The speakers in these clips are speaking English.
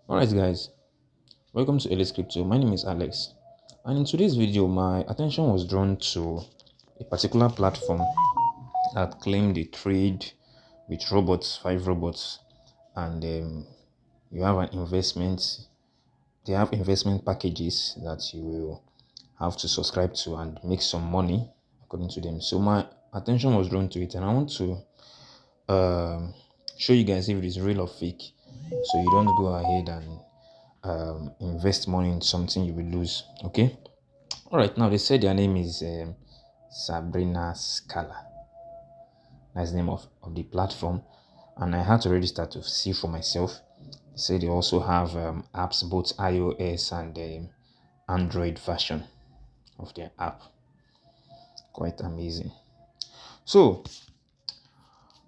Alright guys, welcome to LS Crypto. My name is Alex, and in today's video my attention was drawn to a particular platform that claimed they trade with robots, 5 robots, and you have an investment. They have investment packages that you will have to subscribe to and make some money according to them. So my attention was drawn to it, and I want to um, show you guys if it is real or fake, so you don't go ahead and invest money in something you will lose. Okay. All right. Now they said their name is Sabrina Scala. That's the name of the platform, and I had to register to see for myself. They say they also have apps, both iOS and Android version of their app. Quite amazing. So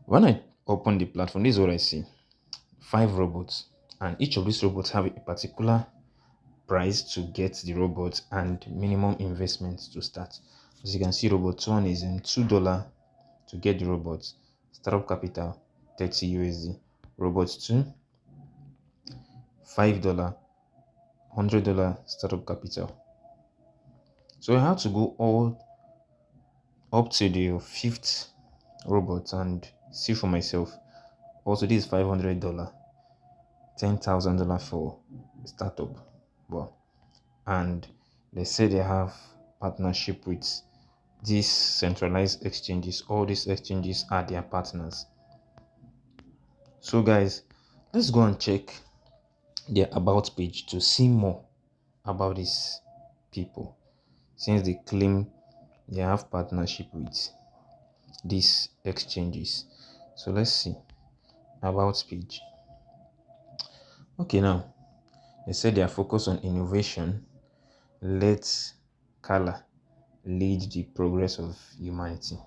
when I open the platform, this is what I see: 5 robots, and each of these robots have a particular price to get the robot and minimum investment to start. As you can see, robot 1 is in $2 to get the robot. Startup capital 30 USD. Robot 2 $5, $100 startup capital. So I have to go all up to the fifth robot and see for myself. Also, this is $500, $10,000 for startup. Well, and they say they have partnership with these centralized exchanges. All these exchanges are their partners. So guys, let's go and check their about page to see more about these people, since they claim they have partnership with these exchanges. So let's see about page. Okay, now they said they are focused on innovation. Let Cala lead the progress of humanity.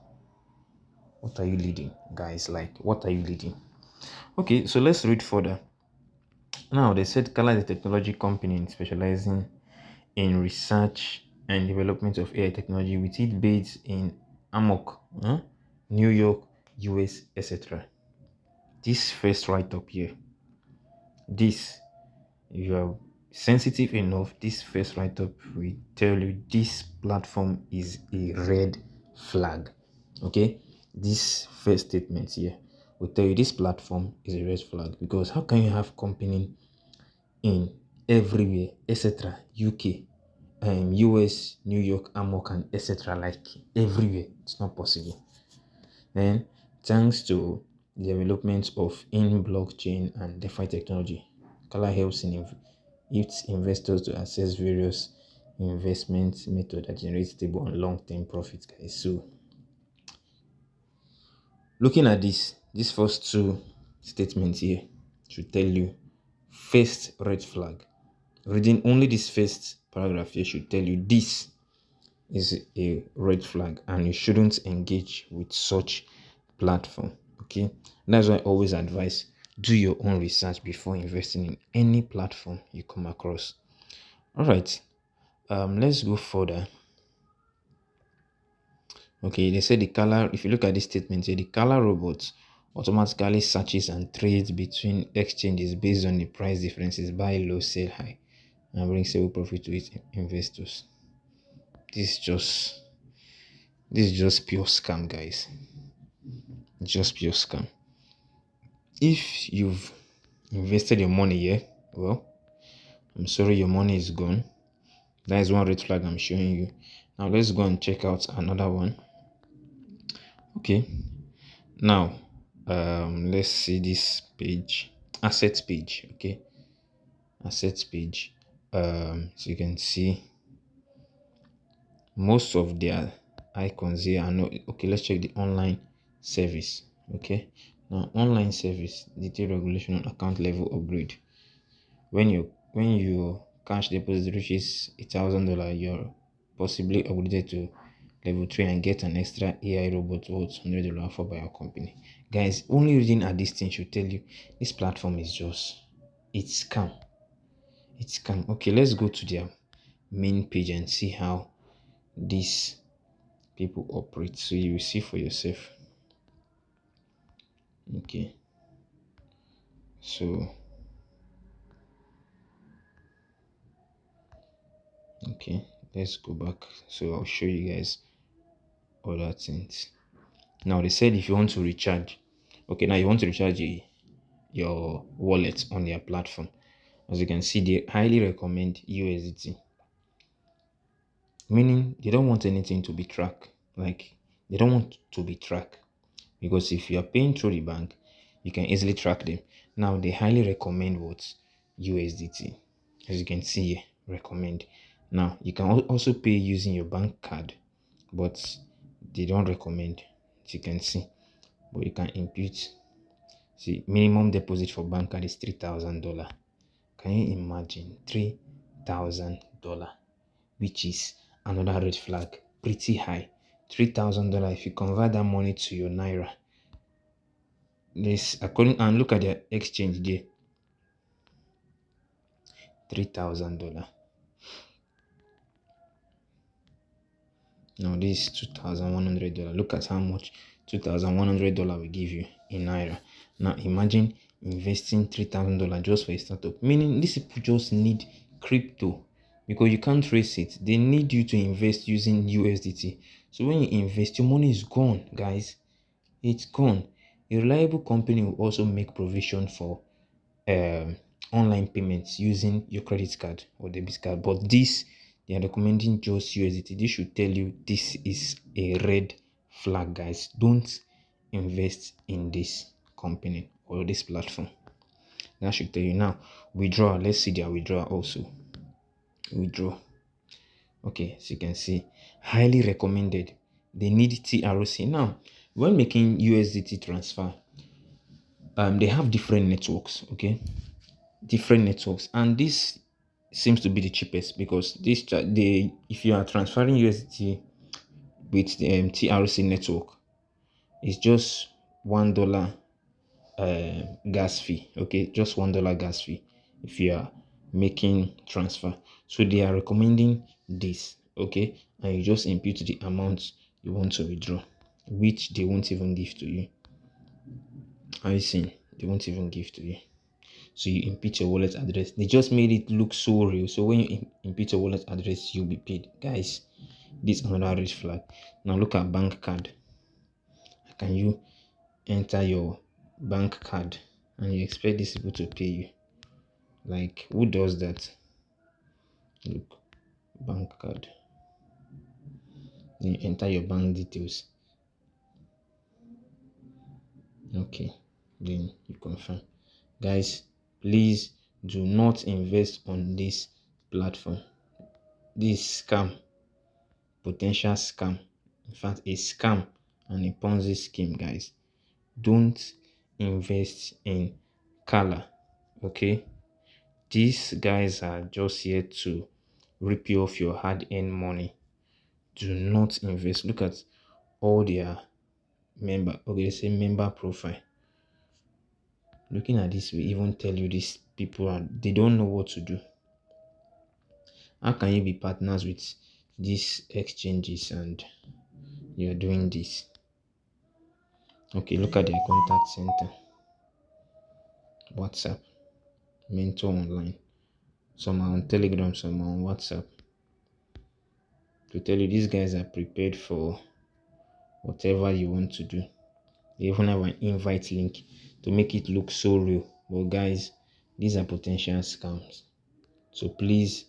What are you leading, guys? Like, what are you leading? Okay, so let's read further. Now, they said Cala is a technology company specializing in research and development of AI technology, with it based in Amok, New York, US, etc. This first write up here, this, if you are sensitive enough, this first write up will tell you this platform is a red flag. Okay, this first statement here will tell you this platform is a red flag, because how can you have company in everywhere, etc., UK, US, New York, Amok, and etc., like everywhere? It's not possible. Then, thanks to the development of in blockchain and DeFi technology, Kala helps in its investors to access various investment methods that generate stable and long-term profits, guys. So looking at these first two statements here should tell you first red flag. Reading only this first paragraph here should tell you this is a red flag and you shouldn't engage with such platform. Okay, that's why I always advise, do your own research before investing in any platform you come across. All right, let's go further. Okay, they say the Cala, if you look at this statement here, the Cala robot automatically searches and trades between exchanges based on the price differences, buy low, sell high, and bring stable profit to its investors. This is just pure scam, guys. Just pure scam. If you've invested your money here, well, I'm sorry, your money is gone. That is one red flag I'm showing you. Now let's go and check out another one. Okay, now let's see this page, assets page. Okay, assets page. So you can see most of their icons here are not okay. Let's check the online service. Okay, now online service, detailed regulation on account level upgrade. When your cash deposit reaches $1,000, you're possibly upgraded to level 3 and get an extra AI robot worth $100 offered by our company. Guys, only reading at this thing should tell you this platform is just, it's scam. It's scam. Okay, let's go to their main page and see how these people operate, so you will see for yourself. Okay, so Okay, let's go back. So I'll show you guys other things. Now they said if you want to recharge, okay, now you want to recharge your wallet on their platform. As you can see, they highly recommend USDT, meaning they don't want anything to be tracked. Like they don't want to be tracked because if you are paying through the bank, you can easily track them. Now they highly recommend what USDT. As you can see here, recommend. Now you can also pay using your bank card, but they don't recommend. As you can see, but you can impute. See, minimum deposit for bank card is $3,000. Can you imagine $3,000, which is another red flag, pretty high. $3,000. If you convert that money to your naira, this according and look at their exchange there, $3,000. Now this is $2,100. Look at how much $2,100 will give you in naira. Now imagine investing $3,000 just for a startup. Meaning these people just need crypto because you can't trace it. They need you to invest using USDT. So when you invest, your money is gone, guys. It's gone. A reliable company will also make provision for um, online payments using your credit card or debit card. But this, they are recommending just USDT. This should tell you this is a red flag, guys. Don't invest in this company or this platform. That should tell you. Now, withdraw. Let's see their withdrawal also. Withdraw. Okay, so you can see, highly recommended. They need TRC. Now, when making USDT transfer, they have different networks. Okay, different networks, and this seems to be the cheapest because they if you are transferring USDT with the TRC network, it's just $1 gas fee. Okay, just $1 gas fee if you are making transfer. So they are recommending this. Okay, and you just input the amount you want to withdraw, which they won't even give to you. Are you seeing? They won't even give to you. So you input your wallet address. They just made it look so real. So when you input your wallet address, you'll be paid. Guys, this is another red flag. Now look at bank card. Can you enter your bank card and you expect these people to pay you? Like, who does that? Look, bank card. Then you enter your bank details. Okay, then you confirm. Guys, please do not invest on this platform. This scam, potential scam, in fact a scam and a Ponzi scheme, guys. Don't invest in Cala. Okay, these guys are just here to rip you off your hard-earned money. Do not invest. Look at all their member. Okay, they say member profile. Looking at this, we even tell you these people they don't know what to do. How can you be partners with these exchanges and you're doing this? Okay, look at their contact center. WhatsApp, mentor online. Some are on Telegram, some are on WhatsApp. To tell you, these guys are prepared for whatever you want to do. They even have an invite link to make it look so real. But guys, these are potential scams. So please,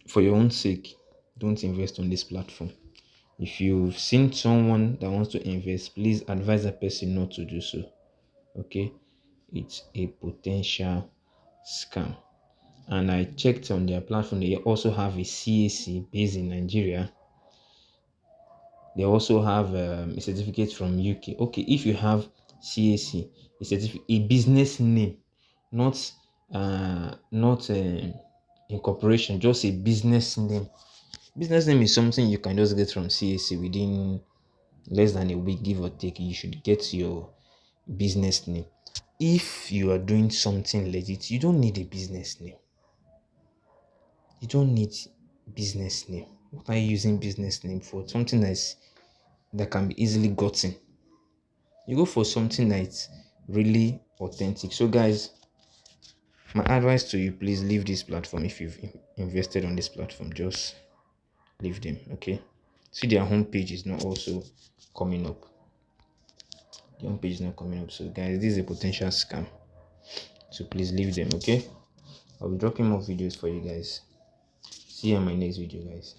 for your own sake, don't invest on this platform. If you've seen someone that wants to invest, please advise that person not to do so. Okay, it's a potential scam. And I checked on their platform, they also have a CAC based in Nigeria. They also have a certificate from UK. Okay, if you have CAC, a business name, not incorporation, just a business name. Business name is something you can just get from CAC within less than a week, give or take. You should get your business name. If you are doing something legit, you don't need a business name. You don't need business name. What are you using business name for? Something that can be easily gotten. You go for something that's really authentic. So guys, My advice to you, please leave this platform. If you've invested on this platform, just leave them. Okay, see, their homepage is not also coming up. The homepage is not coming up. So guys, this is a potential scam, so please leave them. Okay, I'll be dropping more videos for you guys. See you in my next video, guys.